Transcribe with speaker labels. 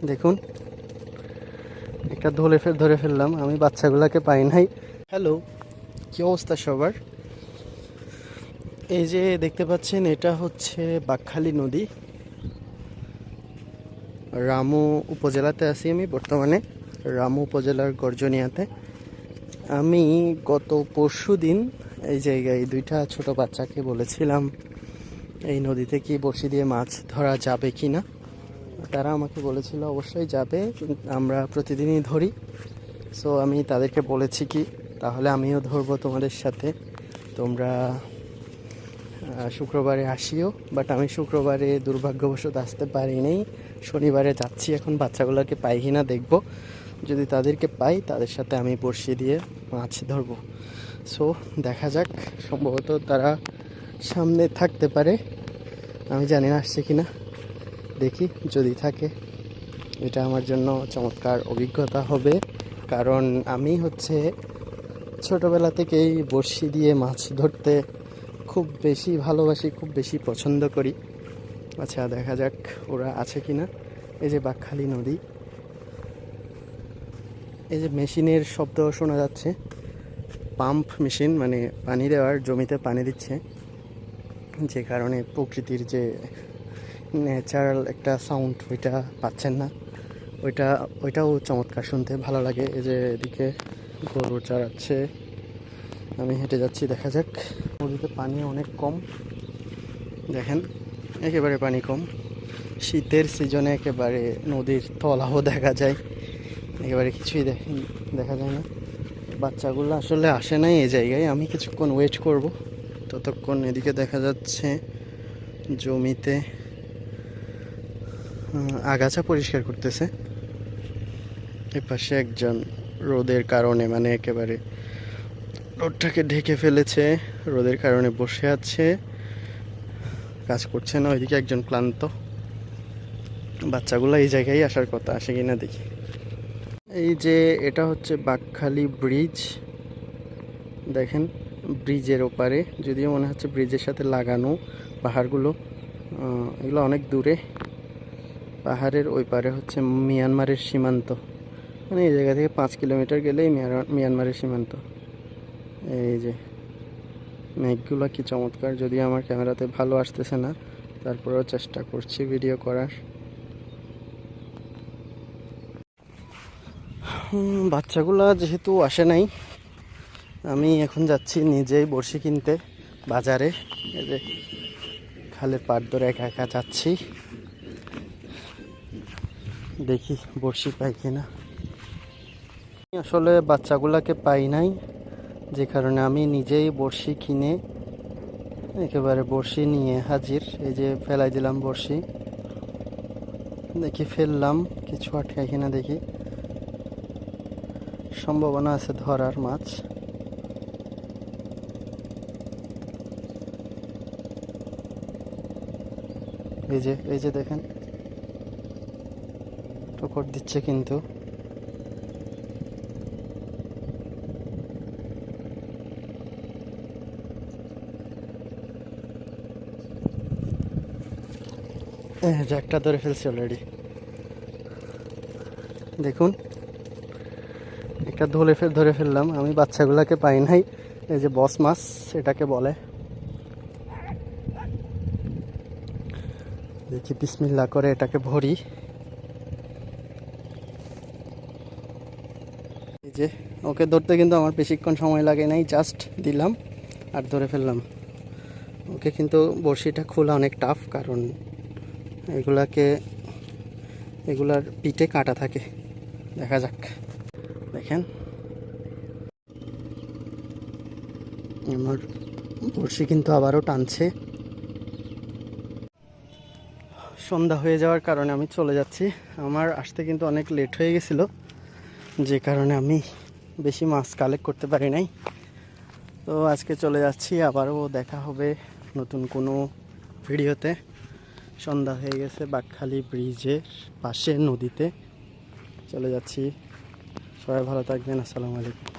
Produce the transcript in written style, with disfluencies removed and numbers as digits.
Speaker 1: দেখুন একটা ধরে ফেললাম, আমি বাচ্চাগুলোকে পাই নাই। হ্যালো, কি অবস্থা সবার? এই যে দেখতে পাচ্ছেন, এটা হচ্ছে বাকখালী নদী। রামু উপজেলাতে আছি আমি বর্তমানে, রামু উপজেলার গর্জনিয়াতে। আমি গত পরশু দিন এই জায়গায় দুইটা ছোট বাচ্চাকে বলেছিলাম এই নদীতে কি বড়শি দিয়ে মাছ ধরা যাবে কি না। তারা আমাকে বলেছিল অবশ্যই যাবে, আমরা প্রতিদিনই ধরি। সো আমি তাদেরকে বলেছি কি তাহলে আমিও ধরবো তোমাদের সাথে, তোমরা শুক্রবারে আসিও। বাট আমি শুক্রবারে দুর্ভাগ্যবশত আসতে পারিনি, শনিবারে যাচ্ছি। এখন বাচ্চাগুলোকে পাই কিনা দেখবো, যদি তাদেরকে পাই তাদের সাথে আমি বড়শি দিয়ে মাছ ধরবো। সো দেখা যাক, সম্ভবত তারা সামনে থাকতে পারে, আমি জানি না আসছে কিনা। দেখি যদি থাকে, এটা আমার জন্য চমৎকার অভিজ্ঞতা হবে, কারণ আমি হচ্ছে ছোটোবেলা থেকেই বড়শি দিয়ে মাছ ধরতে খুব বেশি ভালোবাসি, খুব বেশি পছন্দ করি। আচ্ছা দেখা যাক ওরা আছে কিনা। এই যে বাকখালী নদী, এই যে মেশিনের শব্দ শোনা যাচ্ছে, পাম্প মেশিন, মানে পানি দেওয়ার, জমিতে পানি দিচ্ছে, যে কারণে প্রকৃতির যে ন্যাচারাল একটা সাউন্ড ওইটা পাচ্ছেন না। ওইটাও চমৎকার, শুনতে ভালো লাগে। এই যে এদিকে গরু চড়াচ্ছে, আমি হেঁটে যাচ্ছি, দেখা যাক। নদীতে পানি অনেক কম, দেখেন একেবারে পানি কম। শীতের সিজনে একেবারে নদীর তলাও দেখা যায়, একেবারে কিছুই দেখা যায় না। বাচ্চাগুলো আসলে আসে নাই এই জায়গায়, আমি কিছুক্ষণ ওয়েট করব ততক্ষণ। এদিকে দেখা যাচ্ছে জমিতে আগাছা পরিষ্কার করতেছে। এপাশে একজন রোদের কারণে, মানে একেবারে রোদটাকে ঢেকে ফেলেছে, রোদের কারণে বসে আছে, কাজ করছে না। ওইদিকে একজন ক্লান্ত। বাচ্চাগুলো এই জায়গায় আসার কথা, আসে কিনা দেখি। এই যে এটা হচ্ছে বাকখালী ব্রিজ, দেখেন ব্রিজের ওপারে, যদিও মনে হচ্ছে ব্রিজের সাথে লাগানো পাহাড়গুলো, এগুলো অনেক দূরে। পাহাড়ের ওই পারে হচ্ছে মিয়ানমারের সীমান্ত, মানে এই জায়গা থেকে 5 কিলোমিটার গেলেই মিয়ানমারের সীমান্ত। এই যে মেঘগুলো কি চমৎকার, যদিও আমার ক্যামেরাতে ভালো আসতেছে না, তারপরেও চেষ্টা করছি ভিডিও করার। বাচ্চাগুলা যেহেতু আসে নাই, আমি এখন যাচ্ছি নিজেই বড়শি কিনতে বাজারে। এই যে খালের পাড় ধরে একা একা যাচ্ছি, দেখি বড়শি পাই কিনা। আসলে বাচ্চাগুলাকে পাই নাই, যে কারণে আমি নিজেই বড়শি কিনে একেবারে বড়শি নিয়ে হাজির। এই যে ফেলাই দিলাম বড়শি, দেখি ফেললাম, কিছু আটকায় কিনা দেখি। সম্ভাবনা আছে ধরার মাছ। এই যে দেখেন টকর দিচ্ছে, কিন্তু যে একটা ধরে ফেলছি অলরেডি। দেখুন একটা ধরে ফেললাম, আমি বাচ্চাগুলোকে পাই নাই। এই যে বস মাছ এটাকে বলে। দেখি বিসমিল্লাহ করে এটাকে ভরি। এই যে ওকে ধরতে কিন্তু আমার বেশিক্ষণ সময় লাগে নাই, জাস্ট দিলাম আর ধরে ফেললাম ওকে। কিন্তু বড়শিটা খোলা অনেক টাফ, কারণ এগুলার পিঠে কাটা থাকে। দেখা যাক, দেখেন আমার বড়শি কিন্তু আবারও টানছে। সন্ধ্যা হয়ে যাওয়ার কারণে আমি চলে যাচ্ছি। আমার আসতে কিন্তু অনেক লেট হয়ে গেছিলো, যে কারণে আমি বেশি মাছ কালেক্ট করতে পারি নাই। তো আজকে চলে যাচ্ছি, আবারও দেখা হবে নতুন কোনো ভিডিওতে। সন্ধ্যা হয়ে গেছে, বাকখালী ব্রিজের পাশে নদীতে চলে যাচ্ছি। সবাই ভালো থাকবেন, আসসালামু আলাইকুম।